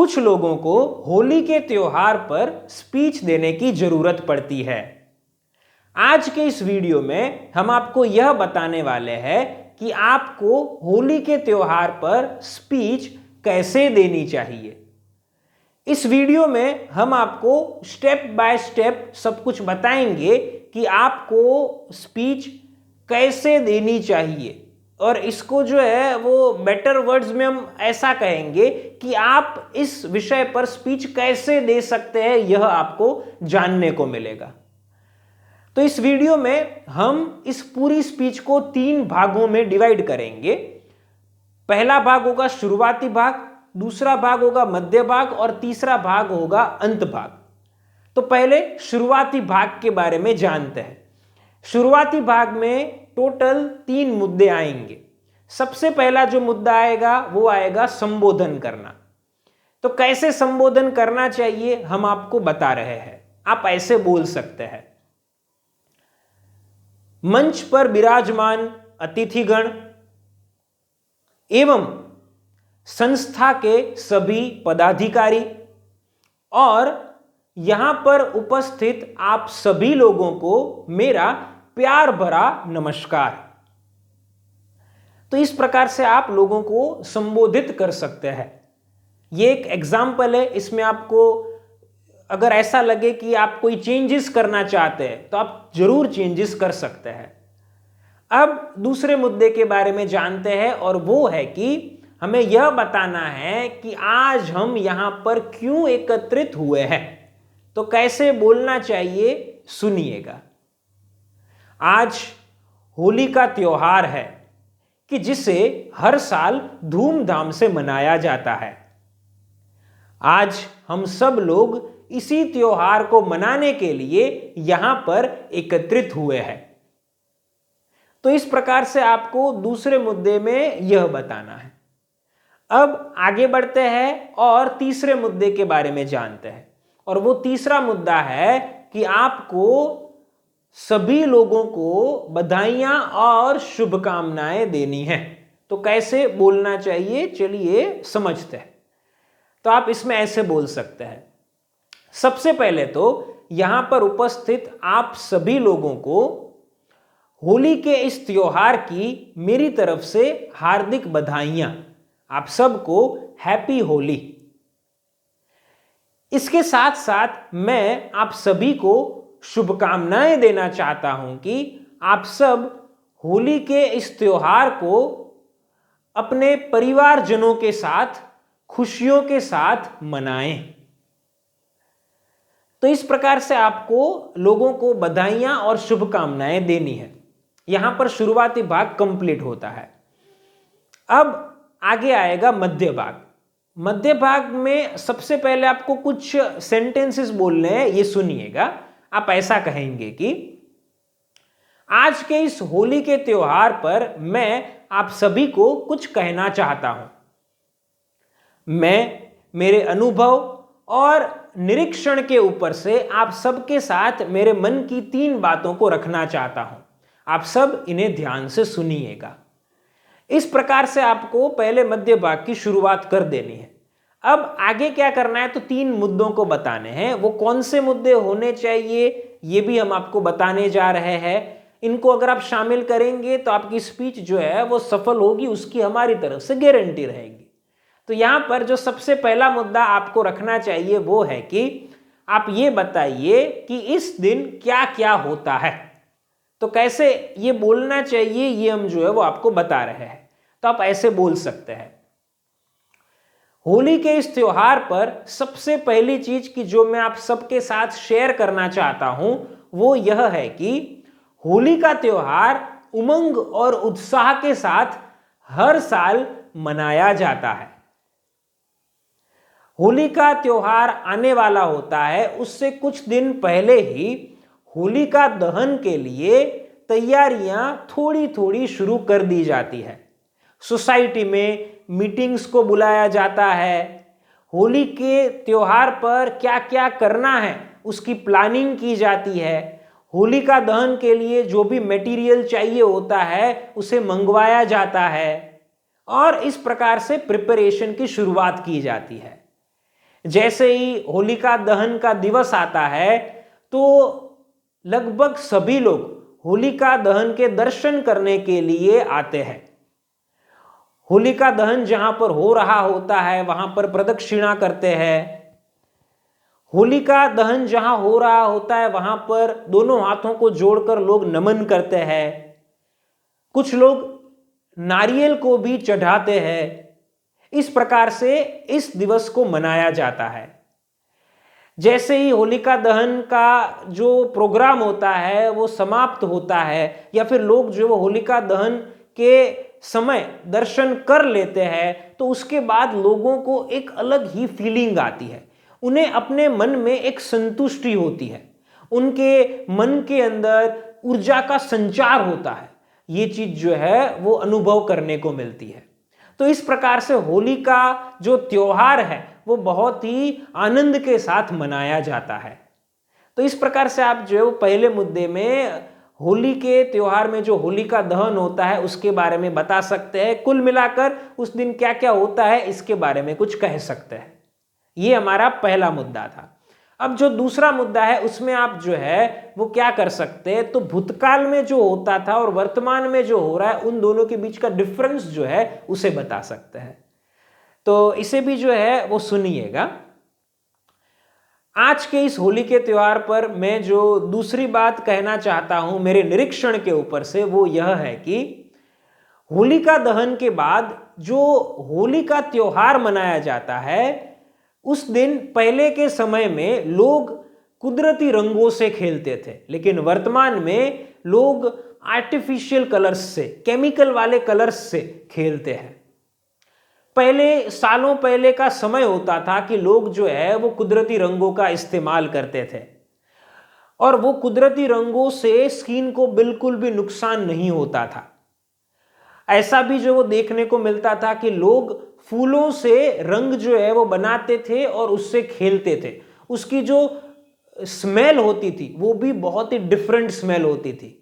कुछ लोगों को होली के त्योहार पर स्पीच देने की जरूरत पड़ती है। आज के इस वीडियो में हम आपको यह बताने वाले हैं कि आपको होली के त्योहार पर स्पीच कैसे देनी चाहिए। इस वीडियो में हम आपको स्टेप बाय स्टेप सब कुछ बताएंगे कि आपको स्पीच कैसे देनी चाहिए, और इसको जो है वो बेटर वर्ड्स में हम ऐसा कहेंगे कि आप इस विषय पर स्पीच कैसे दे सकते हैं, यह आपको जानने को मिलेगा। तो इस वीडियो में हम इस पूरी स्पीच को 3 भागों में डिवाइड करेंगे। पहला भाग होगा शुरुआती भाग, दूसरा भाग होगा मध्य भाग और तीसरा भाग होगा अंत भाग। तो पहले शुरुआती भाग के बारे में जानते हैं। शुरुआती भाग में टोटल 3 मुद्दे आएंगे। सबसे पहला जो मुद्दा आएगा वो आएगा संबोधन करना। तो कैसे संबोधन करना चाहिए हम आपको बता रहे हैं। आप ऐसे बोल सकते हैं, मंच पर विराजमान अतिथिगण एवं संस्था के सभी पदाधिकारी और यहां पर उपस्थित आप सभी लोगों को मेरा प्यार भरा नमस्कार। तो इस प्रकार से आप लोगों को संबोधित कर सकते हैं। ये एक एग्जाम्पल है। इसमें आपको अगर ऐसा लगे कि आप कोई चेंजेस करना चाहते हैं तो आप जरूर चेंजेस कर सकते हैं। अब दूसरे मुद्दे के बारे में जानते हैं, और वो है कि हमें यह बताना है कि आज हम यहां पर क्यों एकत्रित हुए हैं। तो कैसे बोलना चाहिए सुनिएगा। आज होली का त्योहार है कि जिसे हर साल धूमधाम से मनाया जाता है। आज हम सब लोग इसी त्योहार को मनाने के लिए यहां पर एकत्रित हुए हैं। तो इस प्रकार से आपको दूसरे मुद्दे में यह बताना है। अब आगे बढ़ते हैं और तीसरे मुद्दे के बारे में जानते हैं, और वो तीसरा मुद्दा है कि आपको सभी लोगों को बधाइयां और शुभकामनाएं देनी है। तो कैसे बोलना चाहिए चलिए समझते हैं। तो आप इसमें ऐसे बोल सकते हैं, सबसे पहले तो यहां पर उपस्थित आप सभी लोगों को होली के इस त्योहार की मेरी तरफ से हार्दिक बधाइयां। आप सबको हैप्पी होली। इसके साथ साथ मैं आप सभी को शुभकामनाएं देना चाहता हूं कि आप सब होली के इस त्योहार को अपने परिवारजनों के साथ खुशियों के साथ मनाएं। तो इस प्रकार से आपको लोगों को बधाइयां और शुभकामनाएं देनी है। यहां पर शुरुआती भाग कंप्लीट होता है। अब आगे आएगा मध्य भाग। मध्य भाग में सबसे पहले आपको कुछ सेंटेंसेस बोलने हैं, ये सुनिएगा। आप ऐसा कहेंगे कि आज के इस होली के त्योहार पर मैं आप सभी को कुछ कहना चाहता हूं। मैं मेरे अनुभव और निरीक्षण के ऊपर से आप सबके साथ मेरे मन की 3 बातों को रखना चाहता हूं। आप सब इन्हें ध्यान से सुनिएगा। इस प्रकार से आपको पहले मध्य भाग की शुरुआत कर देनी है। अब आगे क्या करना है, तो 3 मुद्दों को बताने हैं। वो कौन से मुद्दे होने चाहिए ये भी हम आपको बताने जा रहे हैं। इनको अगर आप शामिल करेंगे तो आपकी स्पीच जो है वो सफल होगी, उसकी हमारी तरफ से गारंटी रहेगी। तो यहां पर जो सबसे पहला मुद्दा आपको रखना चाहिए वो है कि आप ये बताइए कि इस दिन क्या क्या होता है। तो कैसे ये बोलना चाहिए ये हम जो है वो आपको बता रहे हैं। तो आप ऐसे बोल सकते हैं, होली के इस त्योहार पर सबसे पहली चीज की जो मैं आप सबके साथ शेयर करना चाहता हूं वो यह है कि होली का त्योहार उमंग और उत्साह के साथ हर साल मनाया जाता है। होली का त्योहार आने वाला होता है, उससे कुछ दिन पहले ही होलिका दहन के लिए तैयारियां थोड़ी थोड़ी शुरू कर दी जाती है। सोसाइटी में मीटिंग्स को बुलाया जाता है। होली के त्योहार पर क्या क्या करना है उसकी प्लानिंग की जाती है। होलिका दहन के लिए जो भी मटेरियल चाहिए होता है उसे मंगवाया जाता है, और इस प्रकार से प्रिपरेशन की शुरुआत की जाती है। जैसे ही होलिका दहन का दिवस आता है तो लगभग सभी लोग होलिका दहन के दर्शन करने के लिए आते हैं। होलिका दहन जहां पर हो रहा होता है वहां पर प्रदक्षिणा करते हैं। होलिका दहन जहां हो रहा होता है वहां पर दोनों हाथों को जोड़कर लोग नमन करते हैं। कुछ लोग नारियल को भी चढ़ाते हैं। इस प्रकार से इस दिवस को मनाया जाता है। जैसे ही होलिका दहन का जो प्रोग्राम होता है वो समाप्त होता है या फिर लोग जो होलिका दहन के समय दर्शन कर लेते हैं तो उसके बाद लोगों को एक अलग ही फीलिंग आती है। उन्हें अपने मन में एक संतुष्टि होती है, उनके मन के अंदर ऊर्जा का संचार होता है। ये चीज जो है वो अनुभव करने को मिलती है। तो इस प्रकार से होली का जो त्योहार है वो बहुत ही आनंद के साथ मनाया जाता है। तो इस प्रकार से आप जो है वो पहले मुद्दे में होली के त्योहार में जो होलिका दहन होता है उसके बारे में बता सकते हैं। कुल मिलाकर उस दिन क्या क्या होता है इसके बारे में कुछ कह सकते हैं। ये हमारा पहला मुद्दा था। अब जो दूसरा मुद्दा है उसमें आप जो है वो क्या कर सकते हैं, तो भूतकाल में जो होता था और वर्तमान में जो हो रहा है उन दोनों के बीच का डिफरेंस जो है उसे बता सकते हैं। तो इसे भी जो है वो सुनिएगा। आज के इस होली के त्योहार पर मैं जो दूसरी बात कहना चाहता हूं मेरे निरीक्षण के ऊपर से वो यह है कि होलिका दहन के बाद जो होली का त्योहार मनाया जाता है उस दिन पहले के समय में लोग कुदरती रंगों से खेलते थे, लेकिन वर्तमान में लोग आर्टिफिशियल कलर्स से, केमिकल वाले कलर्स से खेलते हैं। पहले सालों पहले का समय होता था कि लोग जो है वो कुदरती रंगों का इस्तेमाल करते थे और वो कुदरती रंगों से स्किन को बिल्कुल भी नुकसान नहीं होता था। ऐसा भी जो वो देखने को मिलता था कि लोग फूलों से रंग जो है वो बनाते थे और उससे खेलते थे। उसकी जो स्मेल होती थी वो भी बहुत ही डिफरेंट स्मेल होती थी।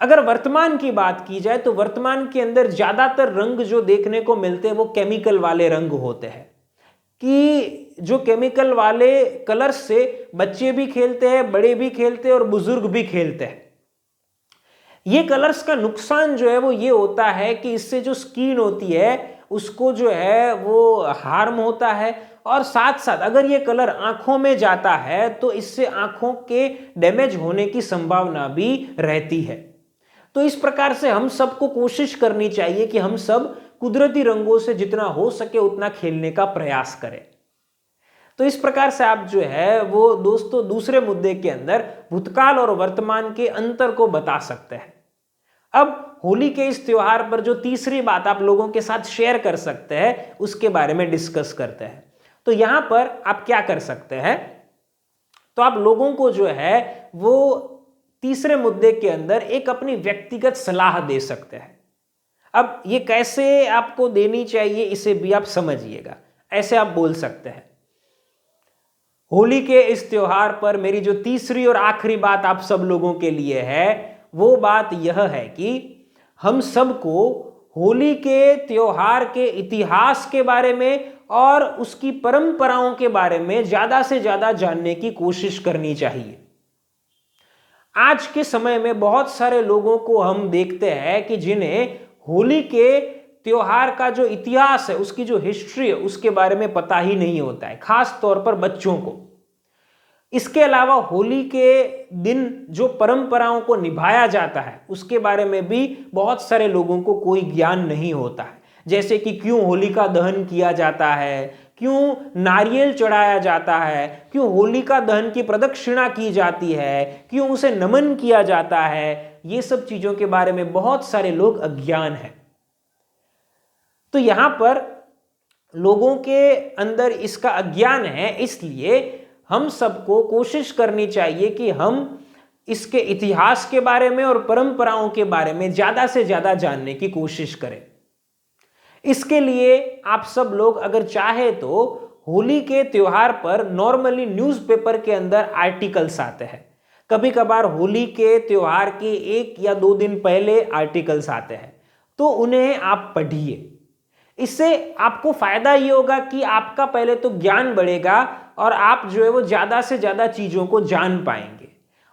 अगर वर्तमान की बात की जाए तो वर्तमान के अंदर ज्यादातर रंग जो देखने को मिलते हैं वो केमिकल वाले रंग होते हैं कि जो केमिकल वाले कलर्स से बच्चे भी खेलते हैं, बड़े भी खेलते हैं और बुजुर्ग भी खेलते हैं। ये कलर्स का नुकसान जो है वो ये होता है कि इससे जो स्किन होती है उसको जो है वो हार्म होता है और साथ साथ अगर ये कलर आंखों में जाता है तो इससे आंखों के डैमेज होने की संभावना भी रहती है। तो इस प्रकार से हम सबको कोशिश करनी चाहिए कि हम सब कुदरती रंगों से जितना हो सके उतना खेलने का प्रयास करें। तो इस प्रकार से आप जो है वो दोस्तों दूसरे मुद्दे के अंदर भूतकाल और वर्तमान के अंतर को बता सकते हैं। अब होली के इस त्योहार पर जो तीसरी बात आप लोगों के साथ शेयर कर सकते हैं उसके बारे में डिस्कस करते हैं। तो यहां पर आप क्या कर सकते हैं, तो आप लोगों को जो है वो तीसरे मुद्दे के अंदर एक अपनी व्यक्तिगत सलाह दे सकते हैं। अब ये कैसे आपको देनी चाहिए इसे भी आप समझिएगा। ऐसे आप बोल सकते हैं, होली के इस त्योहार पर मेरी जो तीसरी और आखिरी बात आप सब लोगों के लिए है वो बात यह है कि हम सबको होली के त्योहार के इतिहास के बारे में और उसकी परंपराओं के बारे में ज्यादा से ज्यादा जानने की कोशिश करनी चाहिए। आज के समय में बहुत सारे लोगों को हम देखते हैं कि जिन्हें होली के त्योहार का जो इतिहास है, उसकी जो हिस्ट्री है, उसके बारे में पता ही नहीं होता है, खास तौर पर बच्चों को। इसके अलावा होली के दिन जो परंपराओं को निभाया जाता है उसके बारे में भी बहुत सारे लोगों को कोई ज्ञान नहीं होता है। जैसे कि क्यों होलिका दहन किया जाता है, क्यों नारियल चढ़ाया जाता है, क्यों होलिका दहन की प्रदक्षिणा की जाती है, क्यों उसे नमन किया जाता है, ये सब चीजों के बारे में बहुत सारे लोग अज्ञान हैं। तो यहां पर लोगों के अंदर इसका अज्ञान है, इसलिए हम सबको कोशिश करनी चाहिए कि हम इसके इतिहास के बारे में और परंपराओं के बारे में ज्यादा से ज्यादा जानने की कोशिश करें। इसके लिए आप सब लोग अगर चाहे तो होली के त्योहार पर नॉर्मली न्यूज़पेपर के अंदर आर्टिकल्स आते हैं। कभी कभार होली के त्योहार के 1 या 2 दिन पहले आर्टिकल्स आते हैं, तो उन्हें आप पढ़िए। इससे आपको फायदा ये होगा कि आपका पहले तो ज्ञान बढ़ेगा और आप जो है वो ज़्यादा से ज़्यादा चीज़ों को जान पाएंगे,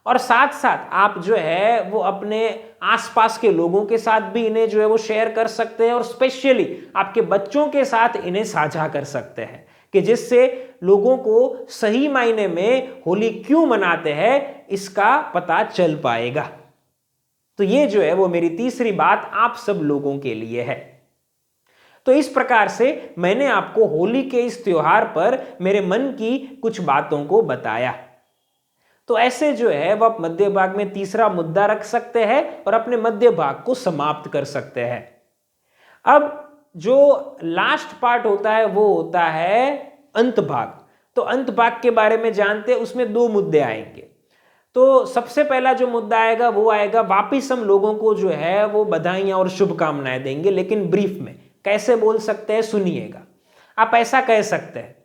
और साथ साथ आप जो है वो अपने आसपास के लोगों के साथ भी इन्हें जो है वो शेयर कर सकते हैं, और स्पेशली आपके बच्चों के साथ इन्हें साझा कर सकते हैं, कि जिससे लोगों को सही मायने में होली क्यों मनाते हैं इसका पता चल पाएगा। तो ये जो है वो मेरी तीसरी बात आप सब लोगों के लिए है। तो इस प्रकार से मैंने आपको होली के इस त्योहार पर मेरे मन की कुछ बातों को बताया। तो ऐसे जो है वह आप मध्य भाग में तीसरा मुद्दा रख सकते हैं और अपने मध्य भाग को समाप्त कर सकते हैं। अब जो लास्ट पार्ट होता है वो होता है अंत भाग। तो अंत भाग के बारे में जानते हैं, उसमें दो मुद्दे आएंगे। तो सबसे पहला जो मुद्दा आएगा वो आएगा, वापिस हम लोगों को जो है वो बधाइयां और शुभकामनाएं देंगे, लेकिन ब्रीफ में कैसे बोल सकते हैं सुनिएगा। आप ऐसा कह सकते हैं,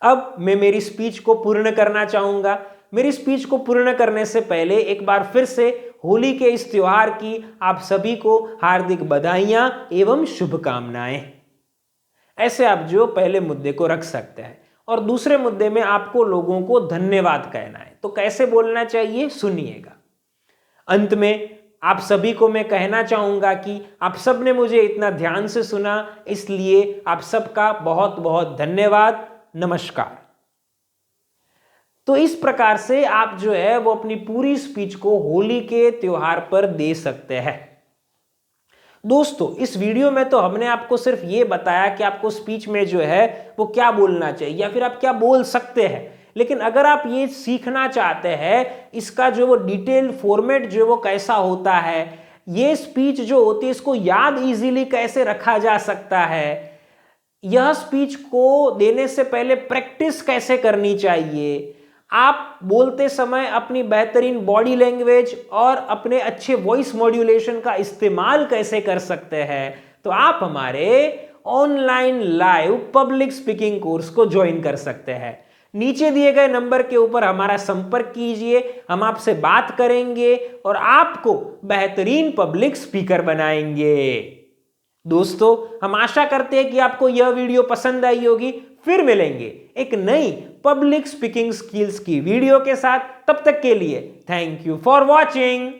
अब मैं मेरी स्पीच को पूर्ण करना चाहूंगा। मेरी स्पीच को पूर्ण करने से पहले एक बार फिर से होली के इस त्योहार की आप सभी को हार्दिक बधाइयां एवं शुभकामनाएं। ऐसे आप जो पहले मुद्दे को रख सकते हैं, और दूसरे मुद्दे में आपको लोगों को धन्यवाद कहना है। तो कैसे बोलना चाहिए सुनिएगा। अंत में आप सभी को मैं कहना चाहूंगा कि आप सब ने मुझे इतना ध्यान से सुना, इसलिए आप सबका बहुत बहुत धन्यवाद। नमस्कार। तो इस प्रकार से आप जो है वो अपनी पूरी स्पीच को होली के त्योहार पर दे सकते हैं। दोस्तों, इस वीडियो में तो हमने आपको सिर्फ ये बताया कि आपको स्पीच में जो है वो क्या बोलना चाहिए या फिर आप क्या बोल सकते हैं, लेकिन अगर आप ये सीखना चाहते हैं इसका जो वो डिटेल फॉर्मेट जो वो कैसा होता है, ये स्पीच जो होती है इसको याद इजीली कैसे रखा जा सकता है, यह स्पीच को देने से पहले प्रैक्टिस कैसे करनी चाहिए, आप बोलते समय अपनी बेहतरीन बॉडी लैंग्वेज और अपने अच्छे वॉइस मॉड्यूलेशन का इस्तेमाल कैसे कर सकते हैं, तो आप हमारे online live public speaking course को ज्वाइन कर सकते हैं। नीचे दिए गए नंबर के ऊपर हमारा संपर्क कीजिए, हम आपसे बात करेंगे और आपको बेहतरीन पब्लिक स्पीकर बनाएंगे। दोस्तों, हम आशा करते हैं कि आपको यह वीडियो पसंद आई होगी। फिर मिलेंगे एक नई पब्लिक स्पीकिंग स्किल्स की वीडियो के साथ। तब तक के लिए थैंक यू फॉर वॉचिंग।